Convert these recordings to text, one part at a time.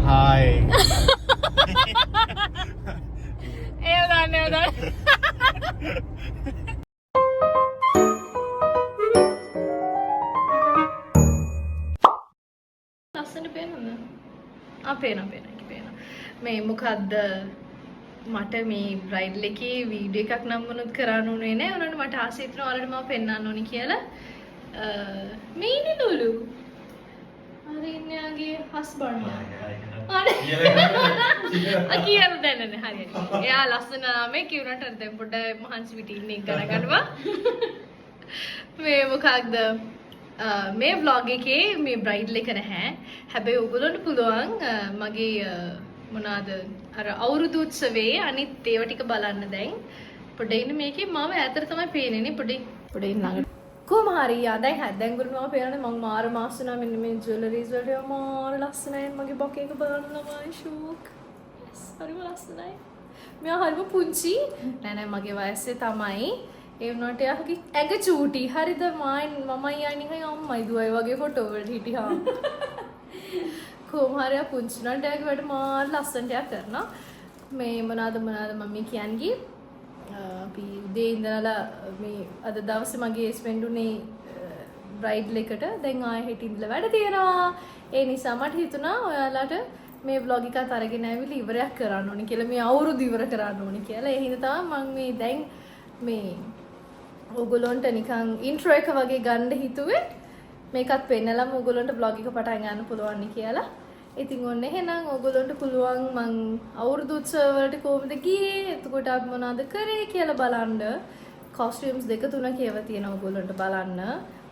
Hi. ඒවදන්න ලස්සන පේනද? පේන මේ මොකක්ද මට මේ බ්‍රයිඩල් එකේ වීඩියෝ එකක් නම් වුණත් කරන්න උනේ නෑ. උනට මට ආස හිතුණා ඔයාලට මම පෙන්නන්න ඕනි කියලා. මේ ඉන්නේ ලුලු. අර ඉන්නේ යාගේ හස්බන්ඩ්. කියලා දැනන්නේ හරියට. එයා ලස්සන නාමේ කිව්වනට දැන් පොඩ මහන්සි පිටි ඉන්නේ ගණන් ගන්නවා. මේ මොකක්ද මේ vlog එකේ මේ බ්‍රයිඩල් එක නැහැ. හැබැයි ඔයගොල්ලන්ට පුළුවන් මගේ මොනවාද අර අවුරුදු උත්සවයේ අනිත් ඒවා ටික බලන්න දැන්. පොඩ ඉන්න මේකේ මම ඈතට තමයි පේන්නේ නේ පොඩි ඉන්න ළඟට. කොහොම හරි දැන් හැදෙන් ගුරුම පේනනේ මම මාර මාස්නා මෙන්න මේ ජුවලරීස් වලට මාර ලස්සනයි මගේ බොකේ එක බලන්න ළමයි ෂෝක්. yes හරිම ලස්සනයි. මෙයා හරිම පුංචි නෑ මගේ වයසේ තමයි. ඒ වුණාට යාගේ ඇඟ චූටි. හරිද මමයි අනිහයි අම්මයි දුවයි වගේ ෆොටෝ වලට හිටියා. කොහොම හරි පුංචි නට යාගේ වැඩ මාර ලස්සනට යා කරනවා. මේ මොනවාද මම කියන්නේ අපි උදේ ඉඳලා මේ අද දවසේ මගේ ස්පෙන්ඩ් උනේ බ්‍රයිඩල් එකට. දැන් ආයෙ හෙට ඉඳලා වැඩ තියෙනවා. ඒ නිසා මට හිතුණා ඔයාලට මේ vlog එකත් අරගෙන ආවිලි ඉවරයක් කරන්න ඕනේ කියලා. මේ අවුරුදු ඉවර කරන්න ඕනේ කියලා. ඒ හින්දා තමයි මම මේ දැන් මේ ඔයගොල්ලන්ට නිකන් ඉන්ට්‍රෝ එක වගේ ගන්න හිතුවේ. මේකත් පෙන්නලම ඔයගොල්ලන්ට vlog එක පටන් ගන්න පුළුවන් නේ කියලා. ඉතින් ඔන්න එහෙනම් ඔයගොල්ලන්ට පුළුවන් මං අවුරුදු උත්සව වලට කොහොමද ගියේ එතකොට අපි මොනවද කරේ කියලා බලන්න. කොස්ටියුම්ස් දෙක තුනක් ඒව තියෙනවා ඔයගොල්ලන්ට බලන්න.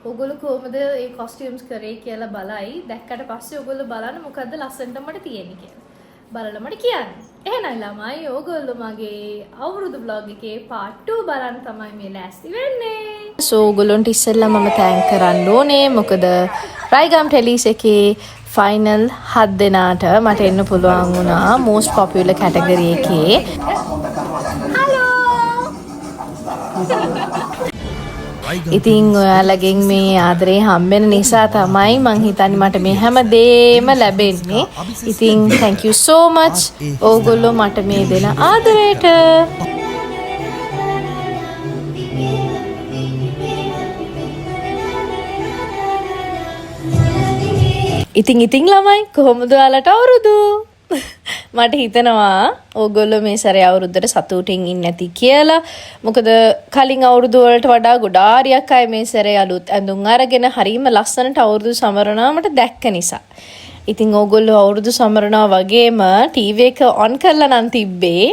ඔයගොල්ලෝ කොහොමද මේ කොස්ටියුම්ස් කරේ කියලා බලයි. දැක්කට පස්සේ ඔයගොල්ලෝ බලන්න මොකද්ද ලස්සනට මට තියෙන්නේ කියලා. බලලා මට කියන්න. එහෙනම් ළමයි ඔයගොල්ලෝ මගේ අවුරුදු vlog එකේ part 2 බලන්න තමයි මේ ලෑස්ති වෙන්නේ. සෝ ඔයගොල්ලන්ට ඉස්සෙල්ලා මම තෑන්ක් කරන්න ඕනේ. මොකද රයිගම් ටෙලිස් එකේ ෆයිනල් 7 දෙනාට මට එන්න පුළුවන් වුණා most popular category එකේ. ඉතින් ඔයාලගෙන් මේ ආදරේ හම්බෙන නිසා තමයි මං හිතන්නේ මට මේ හැම දෙයක්ම ලැබෙන්නේ. ඉතින් thank you so much ඕගොල්ලෝ මට මේ දෙන ආදරේට. ඉතින් ළමයි කොහොමද ඔයාලට අවුරුදු? මට හිතෙනවා ඕගොල්ලෝ මේ සැරේ අවුරුද්දට සතුටින් ඉන්නේ නැති කියලා. මොකද කලින් අවුරුදු වලට වඩා ගොඩාරියක් අය මේ සැරේ අලුත් ඇඳුම් අරගෙන හරීම ලස්සනට අවුරුදු සමරනවා මට දැක්ක නිසා. ඉතින් ඕගොල්ලෝ අවුරුදු සමරනවා වගේම ටීවී එක ඔන් කරලා නම් තිබ්බේ.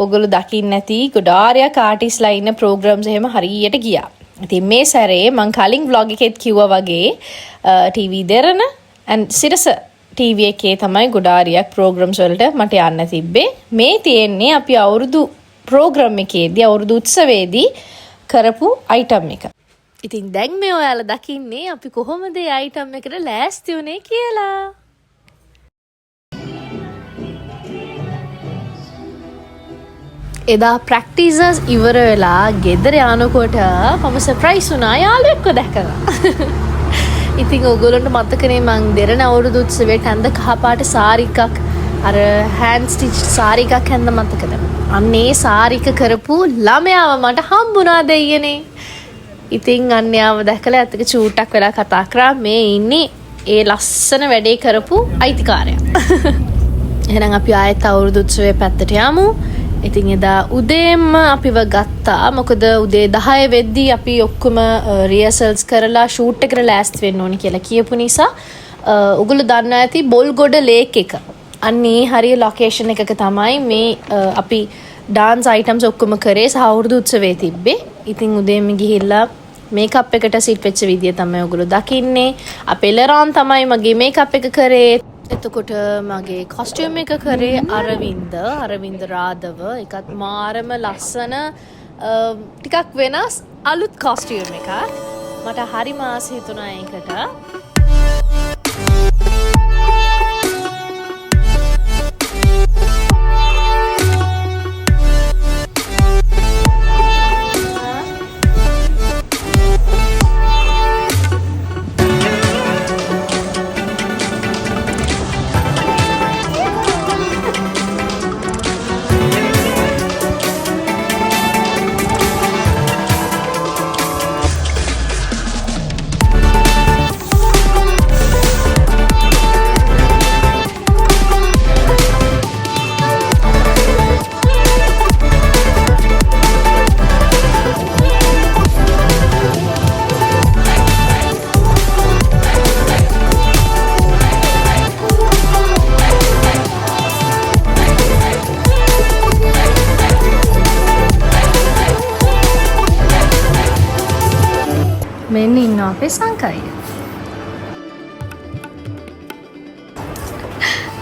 ඕගොල්ලෝ දකින්න නැති ගොඩාරියක් ආටිස්ලා ඉන්න ප්‍රෝග්‍රෑම්ස් එහෙම හරියට ගියා. ඉතින් මේ සැරේ මං කලින් vlog එකෙත් කිව්වා වගේ TV Derana and Sirasa TV එකේ තමයි ගොඩාරියක් ප්‍රෝග්‍රෑම්ස් වලට මට යන්න තිබ්බේ. මේ තියෙන්නේ අපි අවුරුදු ප්‍රෝග්‍රෑම් එකේදී අවුරුදු උත්සවයේදී කරපු අයිටම් එක. ඉතින් දැන් මේ ඔයාලා දකින්නේ අපි කොහොමද මේ අයිටම් එකට ලෑස්ති වුනේ කියලා. එදා ප්‍රැක්ටිසස් ඉවර වෙලා ගෙදර යනකොට මම සර්ප්‍රයිස් වුණා යාළුවෙක්ව දැකලා. ඉතින් ඔයගොල්ලන්ට මතකනේ මං දෙරණ අවුරුදු උත්සවයට ඇඳ කහපාට සාරි එකක් අර හෑන්ඩ් ස්ටිච් සාරි එකක් ඇඳ මතකද? අන්නේ සාරි එක කරපු ළමයාව මට හම්බුණා දෙයියනේ. ඉතින් අන්යාව දැකලා ඇත්තක චූට්ටක් වෙලා කතා කරා මේ ඉන්නේ ඒ ලස්සන වැඩේ කරපු අයිතිකාරයා. එහෙනම් අපි ආයෙත් අවුරුදු උත්සවයේ පැත්තට යමු. ඉතින් එදා උදේම අපිව ගත්තා. මොකද උදේ 10 වෙද්දී අපි ඔක්කොම රිහර්සල්ස් කරලා ෂූට් එකට ලෑස්ති වෙන්න ඕනි කියලා කියපු නිසා ඔයගොල්ලෝ දන්නා ඇති බොල්ගොඩ ලේක් එක. අන්නේ හරිය ලොකේෂන් එකක තමයි මේ අපි ඩාන්ස් අයිටම්ස් ඔක්කොම කරේ සහ අවුරුදු උත්සවයේ තිබ්බේ. ඉතින් උදේම ගිහිල්ලා මේකප් එකට සිට් වෙච්ච විදිය තමයි ඔයගොල්ලෝ දකින්නේ. අපේ ලරාන් තමයි මගේ මේකප් එක කරේ. එතකොට මගේ කොස්ටියුම් එක කරේ අරවින්ද රාදව. එකත් මාරම ලස්සන ටිකක් වෙනස් අලුත් කොස්ටියුම් එකක්. මට හරිම ආස හිතුණා ඒකට. මෙන්න ඉන්නවා අපේ සංකරිය.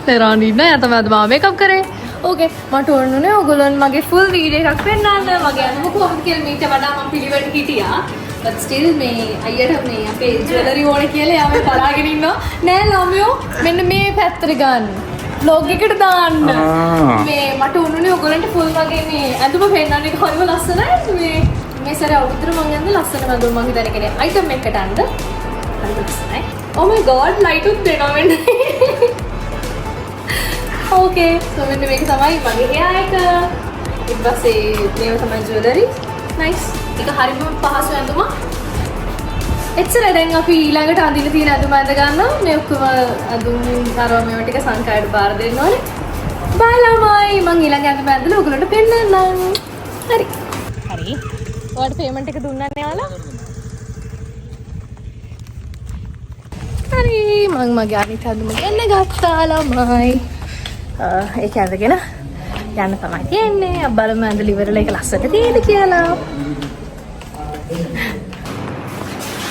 ලෙරාන් ඉන්න යා තමයි අද මම මේකප් කරේ. ඕකේ මට ඕනුනේ ඔයගොල්ලන් මගේ ෆුල් වීඩියෝ එකක් පෙන්නන්න. මගේ අනුම කොහොමද කියලා මීට වඩා මම පිළිවෙල හිටියා. but still මේ අයියට මේ අපේ ජුවලරි ඕනේ කියලා යාම බලාගෙන ඉන්නවා. නෑ ළමයෝ මෙන්න මේ පැත්තට ගන්න. vlog එකට දාන්න. මේ මට උනුනේ ඔයගොල්ලන්ට ෆුල් වගේ මේ ඇඳුම පෙන්නන්න එක හරිම ලස්සනයි. මේ සැරේ අවුරුද්දට මම යන්නේ ලස්සන ඇඳුම මම හිතන්නේ කෙනෙක් අයිටම් එකකට අඳ. හරි ලස්සනයි. oh my god light උත් දෙනවා මෙන්න. okay so මෙන්න මේක තමයි මගේ hair එක. ඊට පස්සේ මේව තමයි jewelry. nice. ඒක හරිම පහසු ඇඳුමක්. එච්චර දැන් අපි ඊළඟට අඳින්න තියෙන ඇඳුම ඇඳ ගන්නවා. මේ ඔක්කොම ඇඳුම් තරව මේවා ටික සංකායට බාර දෙන්න ඕනේ. බයි ළමයි මම ඊළඟ ඇඳුම ඇඳලා ඔයගොල්ලන්ට පෙන්නන්නම්. හරි. හරි. ඔයාලට පේමන්ට් එක දුන්නා නේ හරි මම මගේ අනිත් ඇඳුම ගෙන්න ගත්තා ළමයි. ඒක ඇඳගෙන යන්න තමයි තියෙන්නේ. බලමු ඇඳලා ඉවරලා ඒක ලස්සට තියෙද කියලා.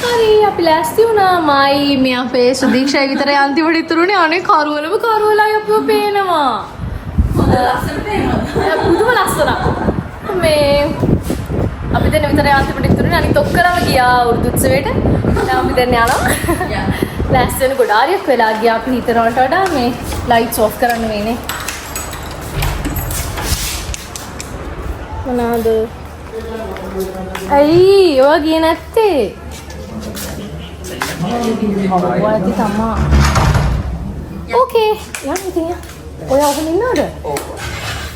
හරි අපි ලෑස්ති වුණා. මයි මේ අපේ සුදීක්ෂා විතරයි අන්තිමට ඉතුරුනේ. අනේ කරුවලම කරුවලයි අපිව පේනවා. ලස්සන පේනවා. පුදුම ලස්සනක්. මේ අපි දැන් විතරයි අන්තිමට ඉතුරුනේ. අනිත් ඔක්කොම ගියා උරුදු උත්සවයට. දැන් අපි දැන් යනවා. ලෑස්ති වෙන ගොඩාරියක් වෙලා ගියා. අපි හිතනවට වඩා මේ ලයිට්ස් ඔෆ් කරන්න වෙන්නේ. මොනවාද? අයි ඔයා ගියේ නැත්තේ? ඔයාදී තමා. ඕකේ. යන්න ඉතින්. ඔයා ඔහොම ඉන්නවද? ඔව්.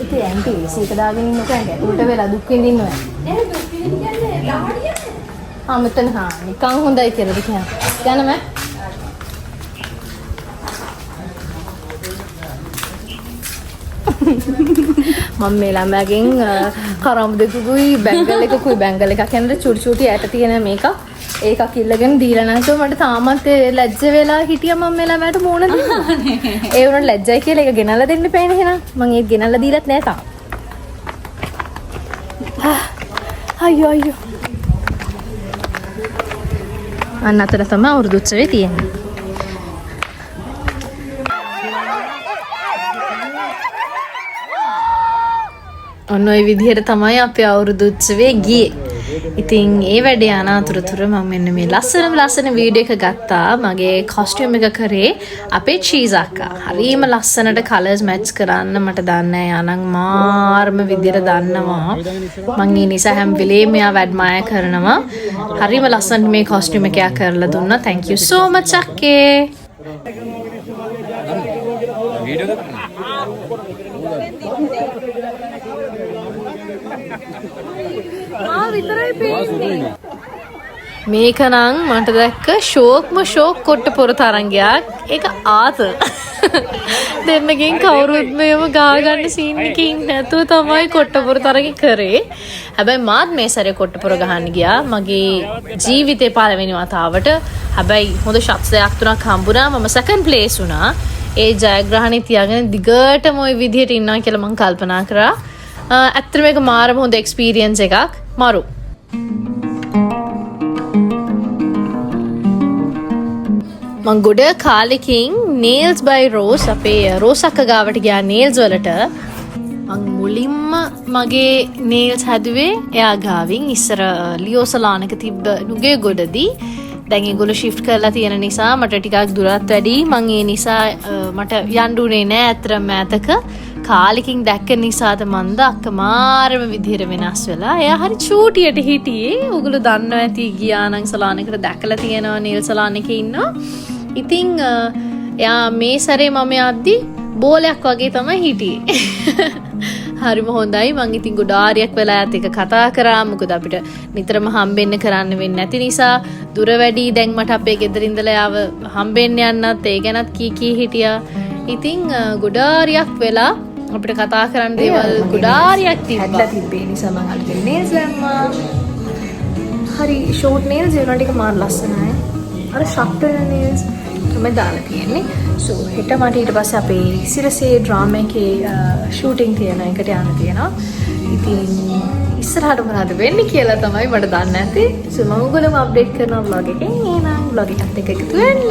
ඉතින් ඇන්ටි සීක දාගෙන ඉන්නකෝ ඇන්ටි. උඩට වෙලා දුක් විඳින්නවා. නෑ දුක් විඳින්න කියන්නේ ළමඩියනේ. මෙතන නිකන් හොඳයි කියලාද කියන්නේ. යන්නම. මම මේ ළමයාගෙන් කරම් දෙකකුයි බැංගල් එකකුයි බැංගල් එකක් යනද චුටි චුටි යට තියෙන මේක ඒකක් ඉල්ලගෙන දීලා නැතුව මට තාමත් ලැජ්ජ වෙලා හිටියා මම මේ ළමයාට මෝන දෙන්න. ඒ වුණාට ලැජ්ජයි කියලා ඒක ගෙනල්ලා දෙන්න බෑනේ එහෙනම්. මම ඒක ගෙනල්ලා දීලත් නෑ තාම. අයියෝ අයියෝ. අන්න අතර තමයි අවුරුදු උත්සවේ තියෙන්නේ. ඔන්න ඔය විදිහට තමයි අපේ අවුරුදු උත්සවේ ගියේ. ඉතින් ඒ වැඩේ යන අතරතුර මම මෙන්න මේ ලස්සන වීඩියෝ එක ගත්තා. මගේ කොස්ටියුම් එක කරේ අපේ චීස් අක්කා. හරිම ලස්සනට කලර්ස් මැච් කරන්න මට දන්නේ යානම් මාර්ම විදිහට දන්නවා. මම ඒ නිසා හැම වෙලේම එයාව ඇඩ්මයර් කරනවා. හරිම ලස්සනට මේ කොස්ටියුම් එක කරලා දුන්නා. thank you so much අක්කේ. විතරයි පේන්නේ. මේක නම් මට දැක්ක ෂෝක්ම ෂෝක් කොට්ට පොර තරංගයක්. ඒක ආත. දෙන්නකින් කවුරුත් මේව ගාගන්න සීන් එකකින් නැතුව තමයි කොට්ට පොර තරංගෙ කරේ. හැබැයි මාත් මේ සැරේ කොට්ට පොර ගහන්න ගියා. මගේ ජීවිතේ පළවෙනි වතාවට. හැබැයි හොඳ ෂොට්ස් දෙකක් තුනක් හම්බුණා. මම සෙකන්ඩ් ප්ලේස් වුණා. ඒ ජයග්‍රහණේ තියාගෙන දිගටම ওই විදිහට ඉන්නවා කියලා මම කල්පනා කරා. ඇත්තටම මේක මාරම හොඳ එක්ස්පීරියන්ස් එකක්. මරු. මං ගොඩ කාලෙකින් nails by rose අපේ රෝස් අක්ක ගාවට ගියා nails වලට. මං මුලින්ම මගේ nails හැදුවේ එයා ගාවින්. ඉස්සර ලියෝ සලාන් එක තිබ්බ නුගේ ගොඩදී. දැන් ඒගොල්ලෝ shift කරලා තියෙන නිසා මට ටිකක් දුරත් වැඩි. මං ඒ නිසා මට යන්න උනේ නෑ අතරම මෑතක. කාලෙකින් දැක්ක නිසාද මන්ද අක්ක මාරම විදිහට වෙනස් වෙලා. එයා හරි චූටියට හිටියේ. ඔයගොල්ලෝ දන්නවා ඇති ගියා නම් සලාන් එකට දැකලා තියෙනවා nail සලාන් එකේ ඉන්නවා. ඉතින් එයා මේ සැරේ මම යද්දි බෝලයක් වගේ තමයි හිටියේ. හරිම හොඳයි. මං ඉතින් ගොඩාරියක් වෙලා යාත් එක කතා කරා. මොකද අපිට නිතරම හම්බෙන්න කරන්න වෙන්නේ නැති නිසා දුර වැඩි. දැන් මට අපේ ගෙදර ඉඳලා යාව හම්බෙන්න යන්නත් ඒ ගැනත් කී හිටියා. ඉතින් ගොඩාරියක් වෙලා අපිට කතා කරන්න දේවල් ගොඩාරියක් තිබ්බා. තිබ්බේ නිසා මම අලුතෙන් nails දැම්මා. හරි short nails ඒනට එක මාර ලස්සනයි. අර sharp nails තමයි දාලා තියෙන්නේ. so හෙට මට ඊට පස්සේ අපේ සිරසේ ඩ්‍රාමා එකේ shooting තියෙන එකට යන්න තියෙනවා. ඉතින් ඉස්සරහට මොනවද වෙන්නේ කියලා තමයි මට දන්නේ නැති. සෝ මම ඔයගොල්ලෝම අප්ඩේට් කරනවා vlog එකෙන්. එහෙනම් vlog එකත් එක්ක එකතු වෙන්න.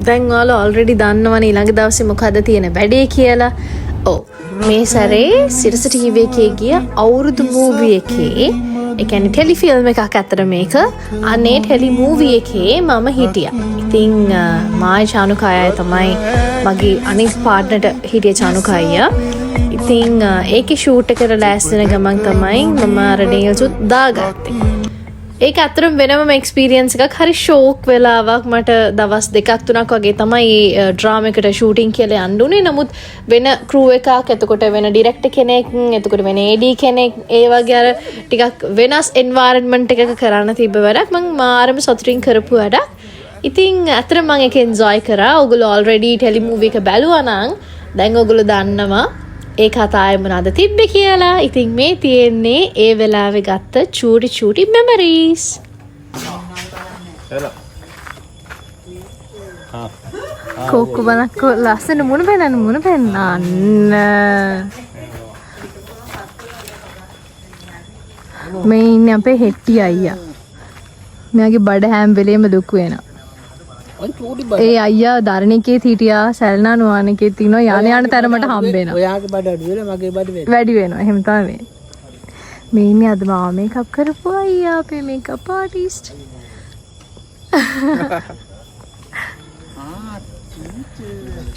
දැන් ඔයාලා ඔල්රෙඩි දන්නවනේ ඊළඟ දවසේ මොකද තියෙන වැඩේ කියලා. ඔව් මේ සැරේ සිරස ටීවී එකේ ගිය අවුරුදු මූවි එකේ ඒ කියන්නේ ටෙලි ෆිල්ම් එකක් අතර මේක අනේ ටෙලි මූවි එකේ මම හිටියා. ඉතින් මායි චානුකායයි තමයි මගේ අනිත් පාර්ට්නර්ට හිටිය චානුකාය. ඉතින් ඒකේ ෂූට් එකට ලෑස්ති වෙන ගමන් තමයි මම අර නේල්සුත් දාගත්තේ. ඒක අතරම වෙනම එක්ස්පීරියන්ස් එකක්. හරි ෂෝක් වෙලාවක් මට දවස් 2-3ක් වගේ තමයි ඩ්‍රාමා එකට ෂූටින් කියලා යන්න උනේ. නමුත් වෙන ක්‍රූ එකක්, එතකොට වෙන ඩිරෙක්ටර් කෙනෙක්, එතකොට වෙන AD කෙනෙක්, ඒ වගේ අර ටිකක් වෙනස් එන්වයරන්මන්ට් එකක කරන්න තිබ්බ වැඩක්. මම මාරම සතුටින් කරපු වැඩක්. ඉතින් අතරම මම ඒක එන්ජොයි කරා. ඔයගොල්ලෝ ඔල්රෙඩි ටෙලි මූවි එක බැලුවා නම් දැන් ඔයගොල්ලෝ දන්නවා ඒ කතාවේ මොනවද තිබ්බේ කියලා. ඉතින් මේ තියෙන්නේ ඒ වෙලාවේ ගත්ත චූටි මෙමරීස්. කොක්ක බනක් ලස්සන මුණ පෙන්නන්න. මේ ඉන්නේ අපේ හෙට්ටි අයියා. මෙයාගේ බඩ හැම වෙලේම ලොකු වෙනවා. ඒ අයියා ධරණිකේ හිටියා, සැලනා නුවානකේ තිනවා. යන තරමට හම්බ වෙනවා. ඔයාගේ බඩ අඩු වෙලා මගේ බඩ වැඩි වෙනවා. එහෙම තමයි. මේ ඉන්නේ අද මාව මේකප් කරපු අයියා, අපේ මේකප් ආටිස්ට්.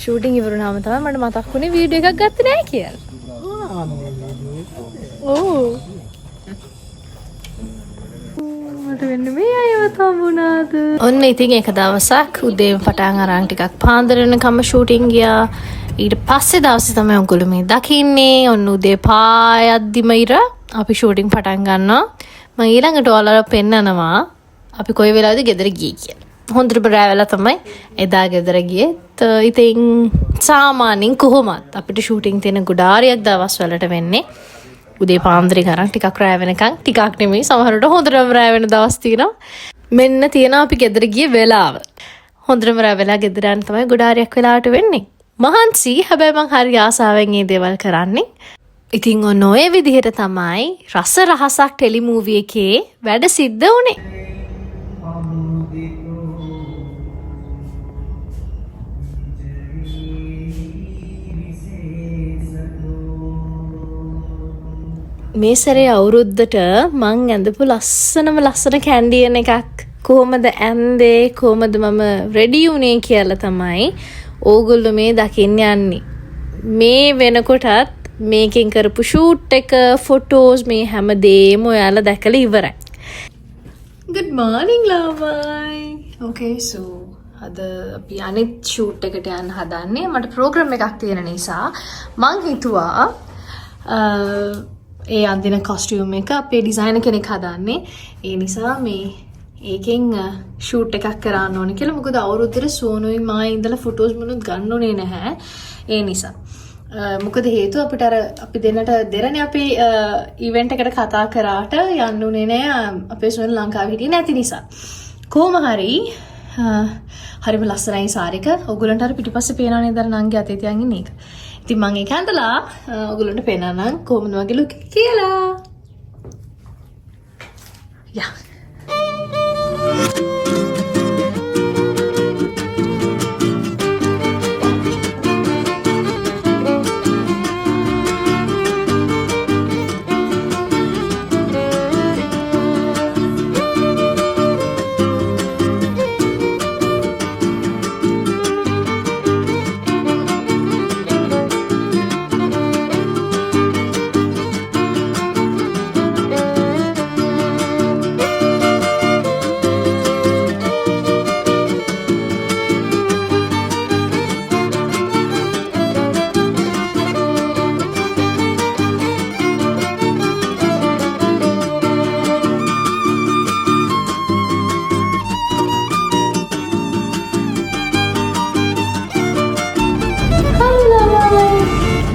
ෂූටින් ඉවරුනාම තමයි මට මතක් වුණේ වීඩියෝ එකක් ගත්තේ නැහැ කියලා. ඕ මේ අයව තමුණාද. ඔන්න ඉතින් එක දවසක් උදේම පටන් අරන් ටිකක් පාන්දර වෙනකම් ෂූටින් ගියා. ඊට පස්සේ දවසේ තමයි ඔයගොල්ලෝ මේ දකින්නේ. ඔන්න උදේ පායද්දිම ඉර අපි ෂූටින් පටන් ගන්නවා. මම ඊළඟට ඔයාලට පෙන්නනවා අපි කොයි වෙලාවද ගෙදර ගියේ කියලා. හොඳට රෑ වෙලා තමයි එදා ගෙදර ගියේ. ඉතින් සාමාන්‍යයෙන් කොහොමත් අපිට ෂූටින් තියෙන ගොඩාරියක් දවස් වලට වෙන්නේ උදේ පාන්දරේ කරන් ටිකක් රෑ වෙනකන්. ටිකක් නෙමෙයි සමහරවිට හොඳටම රෑ වෙන දවස් තියෙනවා. මෙන්න තියෙනවා අපි ගෙදර ගිය වෙලාව. හොඳටම රෑ වෙලා ගෙදර යන තමයි ගොඩාරියක් වෙලාවට වෙන්නේ. මහන්සි හැබැයි මං හරි ආසාවෙන් මේ දේවල් කරන්නේ. ඉතින් ඔන්න ඔය විදිහට තමයි රස රහසක් ටෙලි මූවි එකේ වැඩ සිද්ධ වුනේ. මේ සැරේ අවුරුද්දට මං ඇඳපු ලස්සන කැන්ඩියන් එකක් කොහොමද ඇන්දේ, කොහොමද මම රෙඩි වුණේ කියලා තමයි ඕගොල්ලෝ මේ දකින්න යන්නේ. මේ වෙනකොටත් මේකෙන් කරපු ෂූට් එක, ෆොටෝස්, මේ හැමදේම ඔයාලා දැකලා ඉවරයි. Good morning ළමයි. Okay, so අද අපි අනිත් ෂූට් එකට යන්න හදන්නේ. මට ප්‍රෝග්‍රෑම් එකක් තියෙන නිසා මං හිතුවා ඒ අන්දින කොස්ටියුම් එක අපේ ඩිසයිනර් කෙනෙක් හදන්නේ. ඒ නිසා මේ ඒකෙන් ෂූට් එකක් කරන්න ඕනේ කියලා. මොකද අවුරුද්දේ සෝනුයි මායි ඉඳලා ෆොටෝස් මොනුත් ගන්න ඕනේ නැහැ. ඒ නිසා. මොකද හේතුව අපිට අර අපි දෙන්නට දෙරනේ අපි ඉවෙන්ට් එකට කතා කරාට යන්න උනේ නෑ අපේ සෝනු ලංකාවේ හිටියේ නැති නිසා. කොහොම හරි හරිම ලස්සනයි සාරික. ඔයගොල්ලන්ට අර පිටිපස්සේ පේනවා නේද අර නංගි අතේ තියන් ඉන්නේ එක. ඉතින් මම ඒක ඇඳලා ඔයගොල්ලන්ට පේනනම් කොහොමද වගේ ලුක් කියලා. යා.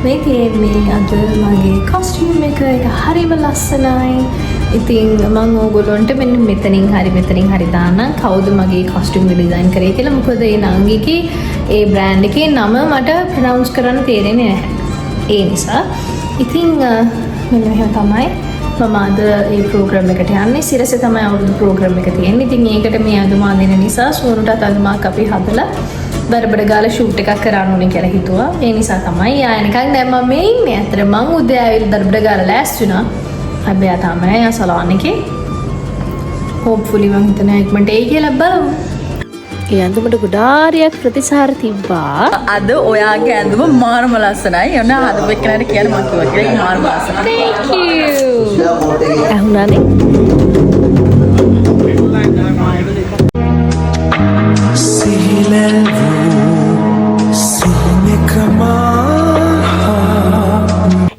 මේ තියෙන්නේ අද මගේ කොස්ටියුම් එක හරිම ලස්සනයි. ඉතින් මම ඕගොල්ලන්ට මෙන්න මෙතනින් හරි දාන්නම් කවුද මගේ කොස්ටියුම් ඩිසයින් කරේ කියලා. මොකද ඒ නංගිගේ ඒ බ්‍රෑන්ඩ් එකේ නම මට ප්‍රොනවුන්ස් කරන්න තේරෙන්නේ නැහැ. ඒ නිසා ඉතින් මෙන්න මෙහෙම තමයි මම අද ඒ ප්‍රෝග්‍රෑම් එකට යන්නේ. සිරසේ තමයි අවුරුදු ප්‍රෝග්‍රෑම් එක තියෙන්නේ. ඉතින් ඒකට මේ අඳුමා දෙන නිසා සෝනුටත් අඳුමාක් අපි හදලා බරබඩ ගාලා ෂූට් එකක් කරන්න ඕනේ කියලා හිතුවා. ඒ නිසා තමයි ආයෙනකන් දැන් මම මේ ඉන්නේ. අතර මං උදේ ආවිල් බරබඩ ගාලා ලෑස්ති වුණා. හැබැයි තමයි සලෝන් එකේ හෝප්ෆුලි මම හිතනවා ඉක්මනට එයි කියලා බලමු. ඒ ඇඳුමට ගොඩාරියක් ප්‍රතිසාර තිබ්බා. අද ඔයාගේ ඇඳුම මාරම ලස්සනයි. යන්න හදපු එක්කනට කියන්න මම කිව්වා කියලා මාරම ලස්සනයි. Thank you. ඇහුණානේ.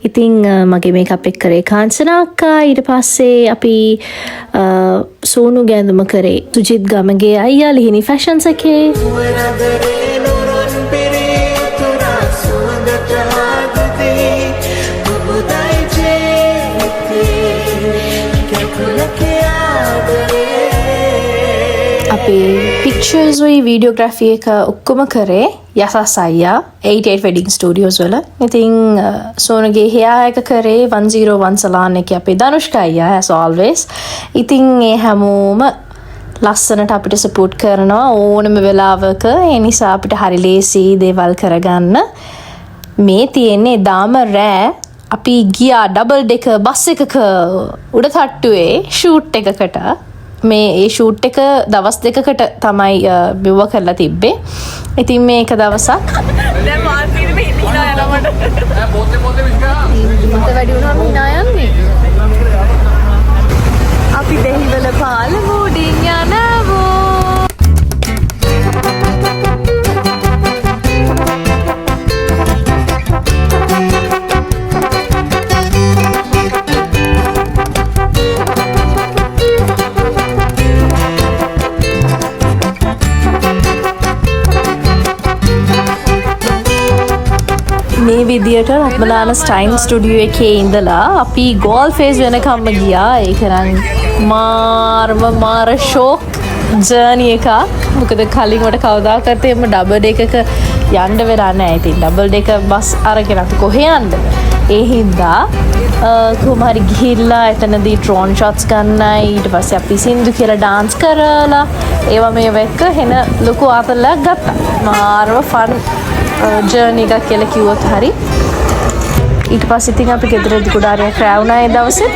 ඉතින් මගේ මේකප් එක කරේ කාංචනා අක්කා. ඊට පස්සේ අපි සෝනු ගැඳුම කරේ සුජිත් ගමගේ අයියා ලිහිණි ෆැෂන්ස් එකේ. අපේ පික්චර්ස් වයි වීඩියෝග්‍රැෆි එක ඔක්කොම කරේ යසස් අයියා 88 වෙඩින් ස්ටුඩියෝස් වල. ඉතින් සෝනුගේ hair එක කරේ 101 සලාන් එකේ අපේ ධනුෂ්කා අයියා as always. ඉතින් ඒ හැමෝම ලස්සනට අපිට සපෝට් කරනවා ඕනම වෙලාවක. ඒ නිසා අපිට හරි ලේසි දේවල් කරගන්න. මේ තියෙන්නේ දාම රෑ අපි ගියා ඩබල් ඩෙකර් බස් එකක උඩ තට්ටුවේ ෂූට් එකකට. මේ ඒ ෂූට් එක දවස් දෙකකට තමයි බිව්ව කරලා තිබ්බේ. ඉතින් මේ එක දවසක් දැන් මාල් පීරේ හිනා යනවා මට වැඩි වුණාම හිනා යන්නේ. අපි දෙහිවල පාලමු ඩින් යනවෝ. මේ විදියට රත්මලාන ස්ටයින් ස්ටුඩියෝ එකේ ඉඳලා අපි ගෝල් ෆේස් වෙනකම්ම ගියා. ඒක නම් මාර ෂෝක් ජර්නි එකක්. මොකද කලින් මට කවදාකවත් එම ඩබල් එකක යන්න වෙලා නැහැ. ඉතින් ඩබල් එක බස් අරගෙන අපි කොහේ යන්නද? ඒ හින්දා කොහොම හරි ගිහිල්ලා එතනදී ඩ්‍රෝන් ෂොට්ස් ගන්නයි. ඊට පස්සේ අපි සින්දු කියලා ඩාන්ස් කරලා ඒවා මේ වෙක්ක හෙන ලොකු ආතල්ලක් ගත්තා. මාරව ෆන් ජර්නි එකක් කියලා කිව්වොත් හරි. ඊට පස්සේ ඉතින් අපි ගෙදරදී ගොඩාරියක් රෑ වුණා ඒ දවසේ.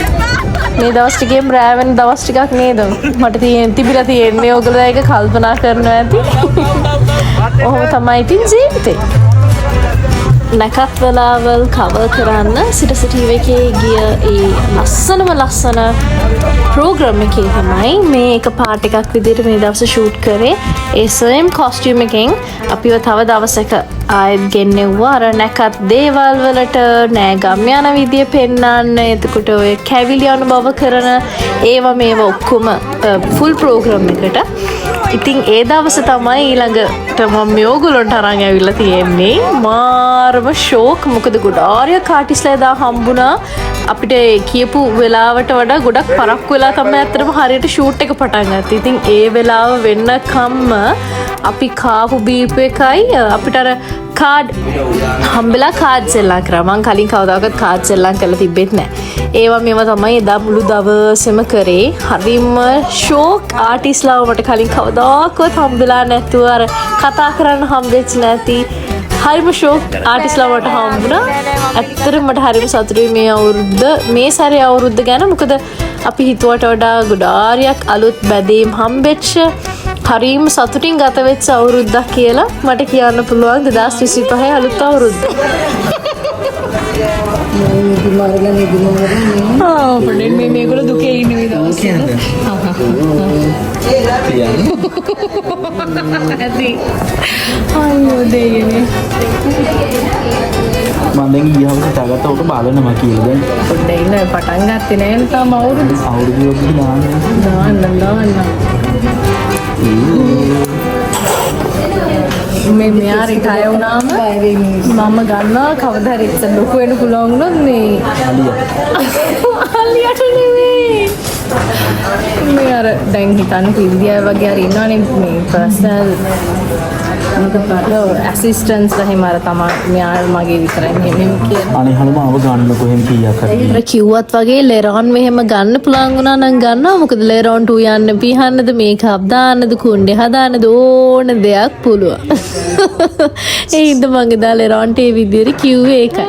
මේ දවස් ටිකේම රෑ වෙන දවස් ටිකක් නේද? මට තිබිලා තියෙන්නේ ඔයගොල්ලෝ ඒක කල්පනා කරනවා ඇති. ඔහොම තමයි ඉතින් ජීවිතේ. නැකත් වෙලාවල් කවර් කරන්න සිට ටීවී එකේ ගිය ඒ ලස්සන ප්‍රෝග්‍රෑම් එකේ තමයි මේ එක පාට් එකක් විදිහට මේ දවසේ ෂූට් කරේ. ඒ සේම් කොස්ටියුම් එකෙන් අපිව තව දවසක ආයෙත් ගෙන්නෙව්වා අර නැකත් දේවල් වලට නෑ ගම් යන විදිය පෙන්වන්න. එතකොට ඔය කැවිලි අනුභව කරන ඒවා මේවා ඔක්කොම ෆුල් ප්‍රෝග්‍රෑම් එකට. ඉතින් ඒ දවස තමයි ඊළඟට මම මේගොල්ලන්ට අරන් ඇවිල්ලා තියෙන්නේ. මාරම ෂෝක්. මොකද ගොඩාරියක් ආටිස්ලා එදා හම්බුණා. අපිට කියපු වෙලාවට වඩා ගොඩක් පරක්කු වෙලා තමයි අතරම හරියට ෂූට් එක පටන් ගත්තේ. ඉතින් ඒ වෙලාව වෙන්නකම්ම අපි කාපු බීප් එකයි අපිට අර කාඩ් හම්බෙලා කාඩ් සෙල්ලම් කරා. මං කලින් කවදාකවත් කාඩ් සෙල්ලම් කරලා තිබෙත් නැහැ. ඒවා මේවා තමයි එදා මුළු දවසෙම කරේ. හරිම ෂෝක් ආටිස්ලාව මට කලින් කවදාකවත් හම්බෙලා නැතුව අර කතා කරන්න හම්බෙච්ච නැති හරිම ෂෝක් ආටිස්ලා මට හම්බුණා. ඇත්තටම මට හරිම සතුටුයි මේ අවුරුද්ද මේ සැරේ අවුරුද්ද ගැන. මොකද අපි හිතුවට වඩා ගොඩාරියක් අලුත් බැදීම් හම්බෙච්ච හරිම සතුටින් ගත වෙච්ච අවුරුද්දක් කියලා මට කියන්න පුළුවන් 2025 අලුත් අවුරුද්ද. මේගොල්ලෝ දුකේ ඉන්න මේ දවස්වල. අයියෝ දෙයනේ. මම දැන් ඊයවස තාගත්ත උට බලනවා කියලා දැන් පොඩ්ඩක් ඉන්න පටන් ගත්තේ නෑ නේ තාම අවුරුදු දාන්න මේ මෙයා රිටයර් වුණාම මම ගන්නවා කවදා හරි ලොකු වෙන්න පුළුවන් වුණොත් මේ අලියට නෙමෙයි මේ අර දැන් හිතන්න ඉන්දියාව වගේ හරි ඉන්නවනේ මේ පර්සනල් ඇසිස්ටන්ස් එහෙම අර තමයි මෙයා මගේ විතරයි මෙහෙම කියන. අනේ හලම අව ගන්න කොහෙන් කීයක් හරි. ඒතර කිව්වත් වගේ ලෙරොන් මෙහෙම ගන්න පුළුවන් වුණා නම් ගන්නවා. මොකද ලෙරොන්ට උයන්න පිහන්නද මේකප් දාන්නද කුණ්ඩේ හදාන්නද ඕන දෙයක් පුළුවන්. ඒ හින්දා මගේ දා ලෙරොන්ට ඒ විදිහට කිව්වේ ඒකයි.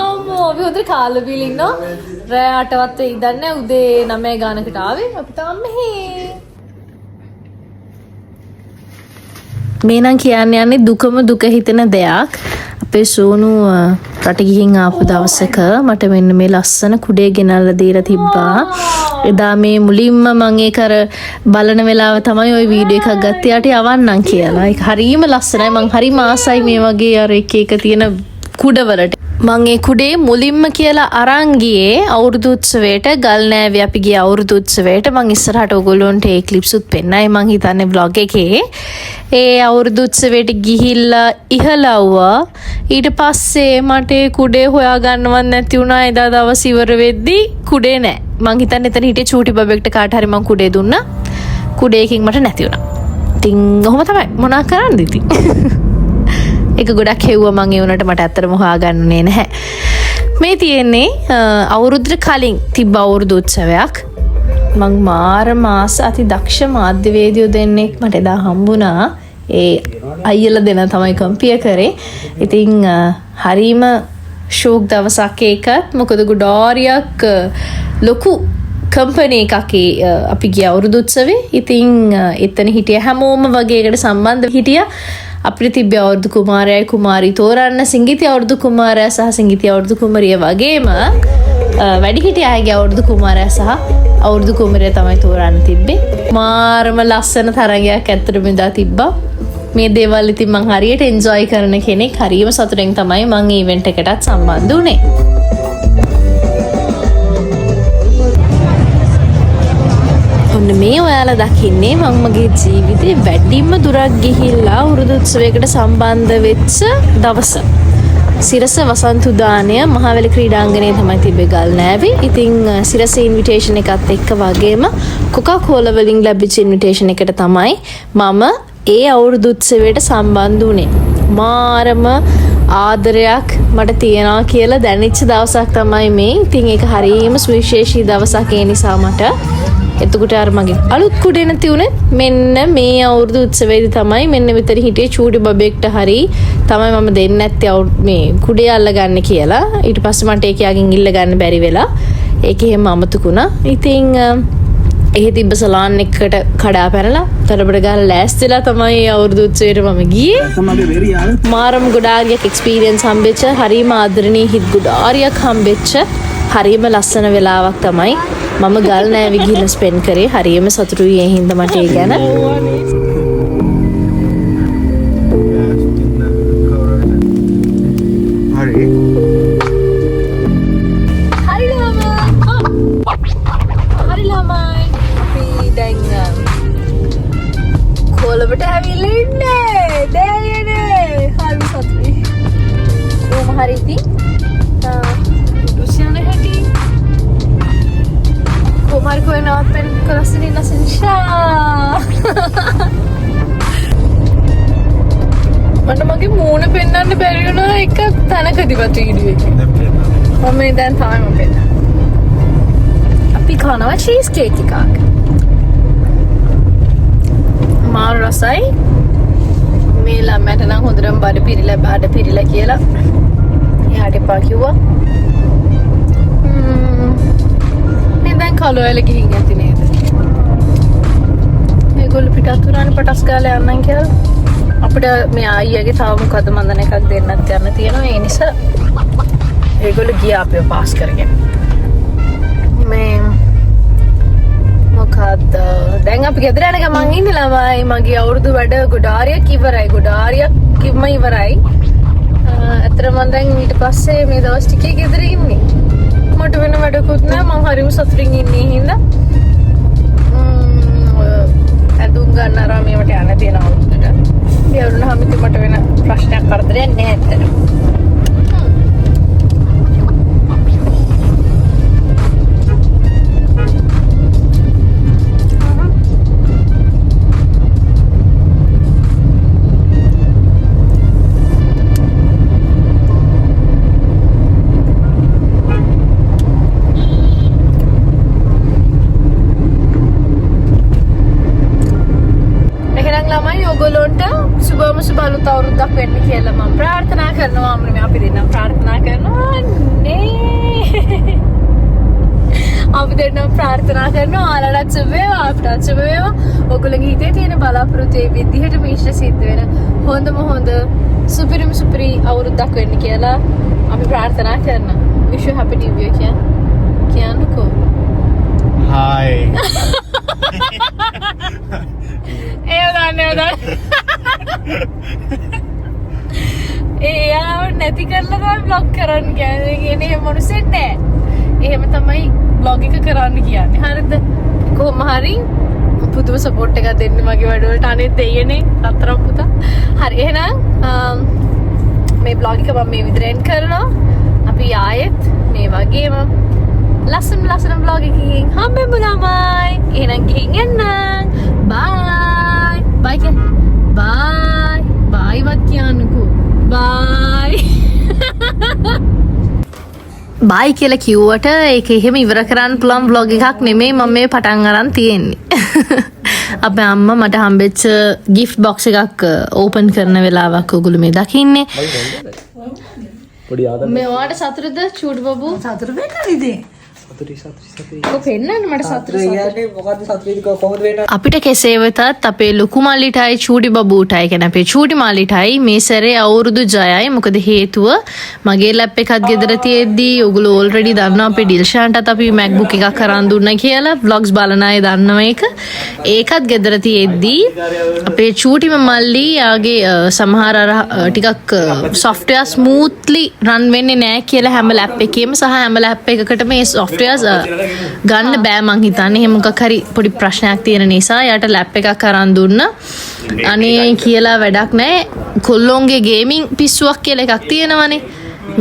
අම්මෝ අපි හොඳට කාලා බීලා ඉන්නවා. රෑ 8වත් වෙයි දන්නේ උදේ 9 ගානකට ආවේ. අපි තාම මෙහි. මේ නම් කියන්නේ දුකම දුක හිතෙන දෙයක්. අපේ සෝනු රට ගිහින් ආපු දවසක මට මෙන්න මේ ලස්සන කුඩේ ගෙනල්ලා දීලා තිබ්බා. එදා මේ මුලින්ම මම ඒක අර බලන වෙලාව තමයි ওই වීඩියෝ එකක් ගත්තේ යට යවන්නම් කියලා. ඒක හරීම ලස්සනයි. මං හරිම ආසයි මේ වගේ අර එක තියෙන කුඩවලට. මං ඒ කුඩේ මුලින්ම කියලා අරන් ගියේ අවුරුදු උත්සවයට ගල්නෑවේ අපි ගිය අවුරුදු උත්සවයට. මං ඉස්සරහට ඔයගොල්ලන්ට ඒ ක්ලිප්ස් උත් පෙන්නයි මං හිතන්නේ vlog එකේ. ඒ අවුරුදු උත්සවයට ගිහිල්ලා ඉහලවුවා. ඊට පස්සේ මට ඒ කුඩේ හොයාගන්නවත් නැති වුණා. එදා දවස් ඉවර වෙද්දි කුඩේ නැහැ. මං හිතන්නේ එතන හිටිය චූටි බබෙක්ට කාට හරි මං කුඩේ දුන්නා. කුඩේකින් මට නැති වුණා. ඉතින් ඔහොම තමයි මොනා කරන්නද ඉතින්. ඒක ගොඩක් හෙව්වා මං ඒ වුණාට මට ඇත්තටම හොයාගන්නේ නැහැ. මේ තියෙන්නේ අවුරුද්දට කලින් තිබ්බ අවුරුදු උත්සවයක්. මං මාර මාස අති දක්ෂ මාධ්‍යවේදියෝ දෙන්නෙක් මට එදා හම්බුණා. ඒ අයියලා දෙන තමයි කම්පිය කරේ. ඉතින් හරීම ෂෝක් දවසක් ඒක. මොකද ගොඩාරියක් ලොකු කම්පැනි එකක් අපි ගිය අවුරුදු උත්සවේ. ඉතින් එතන හිටිය හැමෝම වගේ එකට සම්බන්ධ හිටියා. අපිට තිබ්බ අවුරුදු කුමාරයයි කුමාරී තෝරන්න සිංගිති අවුරුදු කුමාරයා සහ සිංගිති අවුරුදු කුමරිය වගේම වැඩිහිටිය අයගේ අවුරුදු කුමාරයා සහ අවුරුදු කුමරිය තමයි තෝරන්න තිබ්බේ. මාරම ලස්සන තරගයක් ඇත්තටම ඉදා තිබ්බා. මේ දේවල් ඉතින් මං හරියට එන්ජොයි කරන කෙනෙක්. හරියම සතුටින් තමයි මං ඉවෙන්ට් එකටත් සම්බන්ධ වුණේ. ඔන්න මේ ඔයාලා දකින්නේ මම මගේ ජීවිතේ වැඩිම දුරක් ගිහිල්ලා අවුරුදු උත්සවයකට සම්බන්ධ වෙච්ච දවස. සිරස වසන්ත උදානය මහවැලි ක්‍රීඩාංගණයේ තමයි තිබ්බේ ගල්නෑවේ. ඉතින් සිරස ඉන්විටේෂන් එකත් එක්ක වගේම කොකාකෝලා වලින් ලැබිච්ච ඉන්විටේෂන් එකට තමයි මම ඒ අවුරුදු උත්සවයට සම්බන්ධ වුණේ. මාරම ආදරයක් මට තියනවා කියලා දැනෙච්ච දවසක් තමයි මේ. ඉතින් ඒක හරියම සුවිශේෂී දවසක් ඒ නිසා මට. එතකොට අර මගේ අලුත් කුඩේ නැති උනේ මෙන්න මේ අවුරුදු උත්සවයේදී තමයි මෙන්න විතර හිටියේ චූටි බබෙක්ට හරි තමයි මම දෙන්නේ නැත්තේ මේ කුඩේ අල්ලගන්න කියලා. ඊට පස්සේ මට ඒක යාගෙන් ඉල්ල ගන්න බැරි වෙලා ඒක එහෙම අමතකුණා. ඉතින් එහෙ තිබ්බ සලාන් එකට කඩා පැනලා තරබඩ ගහලා ලෑස්තිලා තමයි අවුරුදු උත්සවයට මම ගියේ. මාරම ගොඩාරියක් එක්ස්පීරියන්ස් හම්බෙච්ච හරිම ආදරණීය හිත් ගොඩාරියක් හම්බෙච්ච හරිම ලස්සන වෙලාවක් තමයි මම ගල්නෑවේ ගිහිල්ලා ස්පෙන්ඩ් කරේ. හරියම සතුටුයි ඒ හින්දා මට ඒ ගැන. හරි ළමයි. අපි දැන් කොළඹට ඇවිල්ලා ඉන්නේ. දැයනේ. හරි සතුටුයි. කොහොම හරි ඉතින් Luciana Hati. Kumar ko na open kasi nila siya. මට මගේ මූණ පෙන්වන්න බැරි වුණා එක තැනකදීවත් වීඩියෝ එකේ. මම දැන් තමයි පෙන්නන්නේ. අපි කනවා චීස් කේක් එකක්. මාර රසයි. මේ ළමයට නම් හොඳටම බඩ පිරිලා කියලා. එයාට එපා කිව්වා. දැන් කලෝයල ගිහින් ඇති නේද? මේගොල්ලෝ පිටත් උනානේ පටස් ගාලා යන්නම් කියලා. අපිට මේ අයියාගේ තව මොකද මන්දන එකක් දෙන්නත් යන්න තියෙනවා. ඒ නිසා ඒගොල්ලෝ ගියා අපිව පාස් කරගෙන. මේ මොකද දැන් අපි ගෙදර යන ගමන් ඉන්නේ ළමයි. මගේ අවුරුදු වැඩ ගොඩාරියක් ඉවරයි. ගොඩාරියක්ම ඉවරයි. අතර මම දැන් ඊට පස්සේ මේ දවස් ටිකේ ගෙදර ඉන්නේ. මට වෙන වැඩකුත් නෑ. මම හරිම සතුටින් ඉන්නේ හින්දා. ඇඳුම් ගන්න අරන් මේවට යන්න තියෙනවා උඩට. ඒ වුණාම ඉතින් මට වෙන ප්‍රශ්නයක් කරදරයක් නෑ ඇත්තට. ඔයගොල්ලොන්ට සුබම සුබ අලුත් අවුරුද්දක් වෙන්න කියලා මම ප්‍රාර්ථනා කරනවා. අම්මනේ අපි දෙන්නා ප්‍රාර්ථනා කරනවා. අපි දෙන්නා ප්‍රාර්ථනා කරනවා ආලලත් සුබ වේවා අපටත් සුබ වේවා. ඔයගොල්ලන්ගේ හිතේ තියෙන බලාපොරොත්තු ඒ විදිහට මිශ්‍ර සිද්ධ වෙන හොඳම හොඳ සුපිරිම සුපිරි අවුරුද්දක් වෙන්න කියලා අපි ප්‍රාර්ථනා කරනවා. wish you happy new year කියන්නකෝ. Hi. එයාව නැති කරලා තමයි බ්ලොග් කරන්න කියන්නේ. එහෙම මොනසෙත් නෑ. එහෙම තමයි බ්ලොග් එක කරන්න කියන්නේ. හරිද? කොහොම හරි පුදුම සපෝට් එකක් දෙන්න මගේ වැඩවලට අනේ දෙයනේ අතරම් පුතා. හරි එහෙනම් මේ බ්ලොග් එක මම මේ විදිහෙන් කරනවා. අපි ආයෙත් මේ වගේම ලස්සන බ්ලොග් එකකින් හම්බෙමු ළමයි. එහෙනම් ගිහින් එන්න. බයි. බයි කියන්න. බයි. බයි වත් කියන්නකෝ. බයි. බයි කියලා කිව්වට ඒක එහෙම ඉවර කරන්න පුළුවන් බ්ලොග් එකක් නෙමෙයි මම මේ පටන් අරන් තියෙන්නේ. අපේ අම්මා මට හම්බෙච්ච gift box එකක් ඕපන් කරන වෙලාවක් ඔයගොල්ලෝ මේ දකින්නේ. පොඩි ආදම් මේ ඔයාට සතුටුද චූටි බබු? සතුට වෙන්නද ඉතින්? ඔක පෙන්නන්න මට සතුට. මොකද්ද සතුටේ කොහොමද වෙන්නේ? අපිට කෙසේ වෙතත් අපේ ලොකු මල්ලිටයි චූටි බබූටයි කියන්නේ අපේ චූටි මල්ලිටයි මේ සැරේ අවුරුදු ජයයි. මොකද හේතුව මගේ ලැප් එකත් ගෙදර තියෙද්දි ඔයගොල්ලෝ ඕල්රෙඩි දන්නවා අපේ ඩිල්ෂාන්ටත් අපි MacBook එකක් අරන් දුන්නා කියලා. vlogs බලන අය දන්නවා ඒක. ඒකත් ගෙදර තියෙද්දි අපේ චූටිම මල්ලි යාගේ සමහර අර ටිකක් software smoothly run වෙන්නේ නැහැ කියලා හැම ලැප් එකේම සහ හැම ලැප් එකකටම මේ software ගන්න බෑ මං හිතන්නේ. එහෙම මොකක් හරි පොඩි ප්‍රශ්නයක් තියෙන නිසා යාට ලැප් එකක් අරන් දුන්න. අනේ කියලා වැඩක් නැහැ. කොල්ලොන්ගේ ගේමින් පිස්සුවක් කියලා එකක් තියෙනවනේ.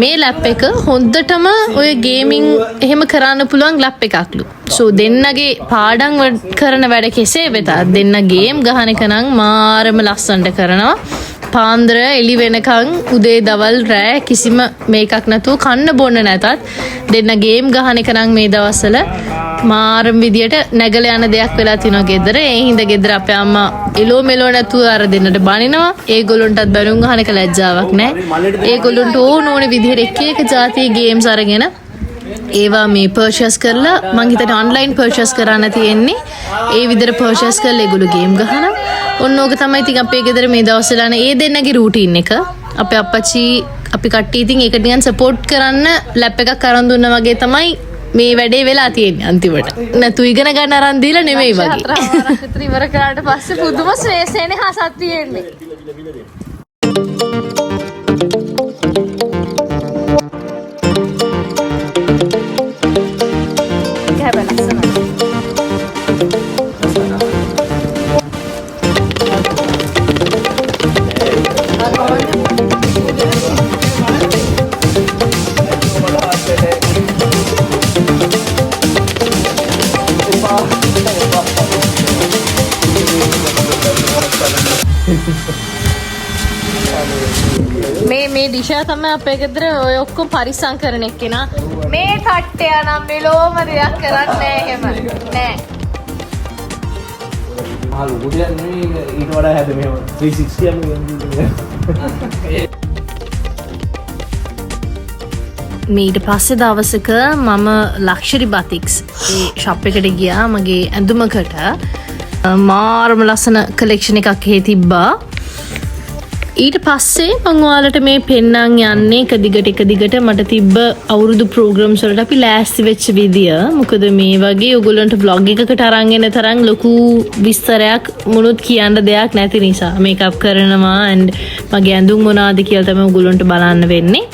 මේ ලැප් එක හොඳටම ඔය ගේමින් එහෙම කරන්න පුළුවන් ලැප් එකක්ලු. සෝ දෙන්නගේ පාඩම් කරන වැඩ කෙසේ වෙතත් දෙන්න ගේම් ගහන එක නම් මාරම ලස්සනට කරනවා. පාන්දර එළි වෙනකන් උදේ දවල් රෑ කිසිම මේකක් නැතුව කන්න බොන්න නැතත් දෙන්න ගේම් ගහන එක නම් මේ දවස්වල මාරම විදියට නැගලා යන දෙයක් වෙලා තිනවා ගෙදර. ඒ හින්දා ගෙදර අපේ අම්මා එලෝ මෙලෝ නැතුව අර දෙන්නට බනිනවා. ඒගොල්ලොන්ටත් බැනුම් ගහන එක ලැජ්ජාවක් නැහැ. ඒගොල්ලොන්ට ඕන විදිහට එක එක જાතියේ ගේම්ස් අරගෙන ඒවා මේ පර්චේස් කරලා මං හිතන්නේ ඔන්ලයින් පර්චේස් කරන්න තියෙන්නේ. ඒ විදිහට පර්චේස් කරලා ඒගොල්ලෝ ගේම් ගහනවා. ඔන්න ඕක තමයි ඉතින් අපේ ගෙදර මේ දවස්වල යන ඒ දෙන්නගේ රූටින් එක. අපේ අප්පච්චි අපි කට්ටිය ඉතින් ඒක නිකන් සපෝට් කරන්න ලැප් එකක් අරන් දුන්නා වගේ තමයි මේ වැඩේ වෙලා තියෙන්නේ අන්තිමට. නැතු ඉගෙන ගන්න අරන් දීලා නෙමෙයි වගේ. විතර ඉවර කරාට පස්සේ පුදුම සෙනෙහසක් තියෙන්නේ. මේ දිශා තමයි අපේ ගෙදර ඔය ඔක්කොම පරිස්සම් කරන එක්කෙනා. මේ තට්ටය නම් මෙලෝම දෙයක් කරන්නේ නැහැ එහෙම. නෑ. මහලු කුටියක් නෙමෙයි ඊට වඩා හැද මෙහෙම 360 මීට පස්සේ දවසක මම ලක්ෂරි බතික්ස් ඒ ෂොප් එකට ගියා මගේ ඇඳුමකට. මාරම ලස්සන කලෙක්ෂන් එකක් හේ තිබ්බා. ඊට පස්සේ මම ඔයාලට මේ පෙන්නන් යන්නේ එක දිගට මට තිබ්බ අවුරුදු ප්‍රෝග්‍රෑම්ස් වලට අපි ලෑස්ති වෙච්ච විදිය. මොකද මේ වගේ ඔයගොල්ලන්ට vlog එකකට අරන් එන තරම් ලොකු විස්තරයක් මොනුත් කියන්න දෙයක් නැති නිසා මේකප් කරනවා and මගේ ඇඳුම් මොනවාද කියලා තමයි ඔයගොල්ලන්ට බලන්න වෙන්නේ.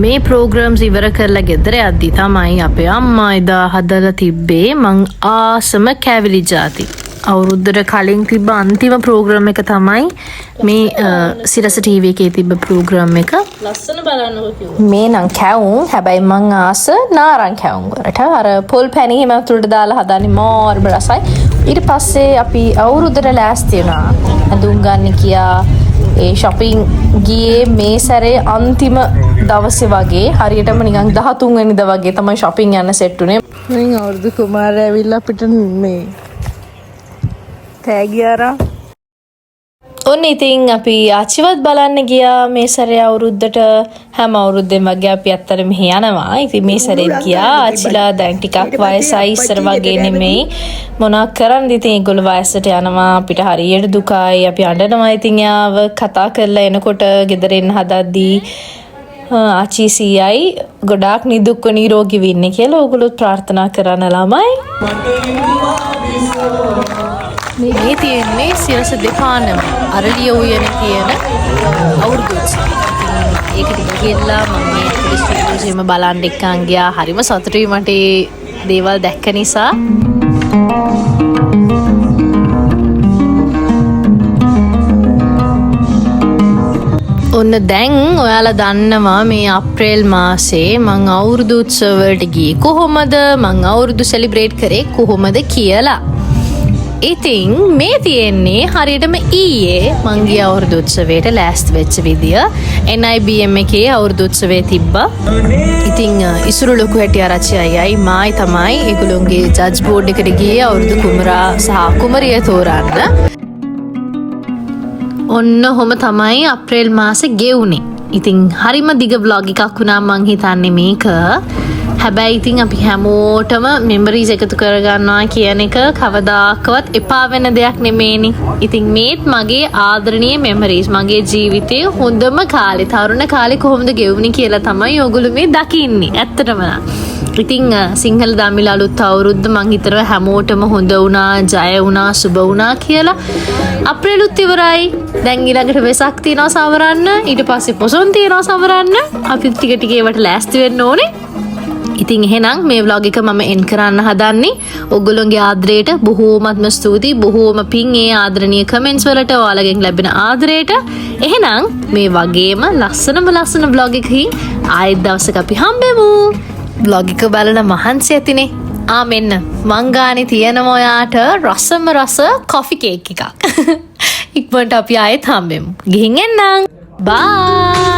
මේ ප්‍රෝග්‍රම්ස් ඉවර කරලා ගෙදර යද්දි තමයි අපේ අම්මා එදා හදලා තිබ්බේ මං ආසම කැවිලි ಜಾති. අවුරුද්දට කලින් තිබ්බ අන්තිම ප්‍රෝග්‍රම් එක තමයි මේ සිරස ටීවී එකේ තිබ්බ ප්‍රෝග්‍රම් එක. ලස්සන බලන්නකෝ කිව්වා. මේ නම් කැවුම් හැබැයි මං ආස නාරං කැවුම් වලට අර පොල් පැණි හිම තුලට දාලා හදන්නේ මාර්බ රසයි. ඊට පස්සේ අපි අවුරුද්දට ලෑස්ති වුණා. අඳුම් ගන්න කියා ඒ shopping ගියේ මේ සැරේ අන්තිම දවසේ වගේ හරියටම නිකන් 13 වෙනිදා වගේ තමයි shopping යන්න සෙට් උනේ. මම අවුරුදු කුමාරය ඇවිල්ලා අපිට මේ තෑගි ආරා. ඔන්න ඉතින් අපි ආච්චිවත් බලන්න ගියා මේ සැරේ අවුරුද්දට. හැම අවුරුද්දෙම වගේ අපි අත්තර මෙහි යනවා. ඉතින් මේ සැරේත් ගියා. ආච්චිලා දැන් ටිකක් වයසයි ඉස්සර වගේ නෙමෙයි. මොනවා කරන්නද ඉතින් ඒගොල්ලෝ වයසට යනවා. අපිට හරියට දුකයි. අපි අඬනවා. ඉතින් යාව කතා කරලා එනකොට ගෙදර එන්න හදද්දී ආච්චි සීයයි ගොඩාක් නිදුක්ව නිරෝගී වෙන්න කියලා ඕගොල්ලෝ ප්‍රාර්ථනා කරන ළමයි. මේ තියෙන්නේ සිරස දෙපානම අරලිය උයනේ තියෙන අවුරුදු උත්සවය. ඒකට ගිහිල්ලා මම මේ ෆිල්ම් බලන්න එක්කන් ගියා. හරිම සතුටුයි මට මේ දේවල් දැක්ක නිසා. ඔන්න දැන් ඔයාලා දන්නවා මේ අප්‍රේල් මාසේ මං අවුරුදු උත්සව වලට ගියේ කොහොමද? මං අවුරුදු සෙලිබ්‍රේට් කරේ කොහොමද කියලා. ඉතින් මේ තියෙන්නේ හරියටම ඊයේ මං ගිය අවුරුදු උත්සවයට ලෑස්ති වෙච්ච විදිය. NIBM එකේ අවුරුදු උත්සවයේ තිබ්බා. ඉතින් ඉසුරු ලොකු හැටි ආරච්චි අයියයි මායි තමයි ඒගොල්ලෝගේ ජජ් බෝඩ් එකට ගියේ අවුරුදු කුමරා සහ කුමරිය තෝරන්න. ඔන්න ඔහොම තමයි අප්‍රේල් මාසේ ගෙවුනේ. ඉතින් හරිම දිග vlog එකක් වුණා මං හිතන්නේ මේක. හැබැයි ඉතින් අපි හැමෝටම මෙමරිස් එකතු කරගන්නවා කියන එක කවදාකවත් එපා වෙන දෙයක් නෙමෙයිනේ. ඉතින් මේත් මගේ ආදරණීය මෙමරිස් මගේ ජීවිතයේ හොඳම කාලේ තරුණ කාලේ කොහොමද ගෙවුනේ කියලා තමයි ඔයගොල්ලෝ මේ දකින්නේ. ඇත්තටම නම්. ඉතින් සිංහල දමිළ අලුත් අවුරුද්ද මං හිතනවා හැමෝටම හොඳ වුණා, ජය වුණා, සුබ වුණා කියලා. අප්‍රේලුත් ඉවරයි. දැන් ඊළඟට වෙසක් තියනවා සවරන්න. ඊට පස්සේ පොසොන් තියනවා සවරන්න. අපි ටික ටික ඒවට ලෑස්ති වෙන්න ඕනේ. ඉතින් එහෙනම් මේ vlog එක මම එන් කරන්න හදන්නේ. ඔයගොල්ලෝගේ ආදරයට බොහෝමත්ම ස්තුතියි. බොහෝම පිං ඒ ආදරණීය කමෙන්ට්ස් වලට ඔයාලගෙන් ලැබෙන ආදරයට. එහෙනම් මේ වගේම ලස්සන vlog එකකින් ආයෙත් දවසක අපි හම්බෙමු. vlog එක බලන මහන්සි ඇතිනේ. මෙන්න මං ගානේ තියෙනවා ඔයාට රසම රස කොෆි කේක් එකක්. ඉක්මනට අපි ආයෙත් හම්බෙමු. ගිහින් එන්නම්. බයි.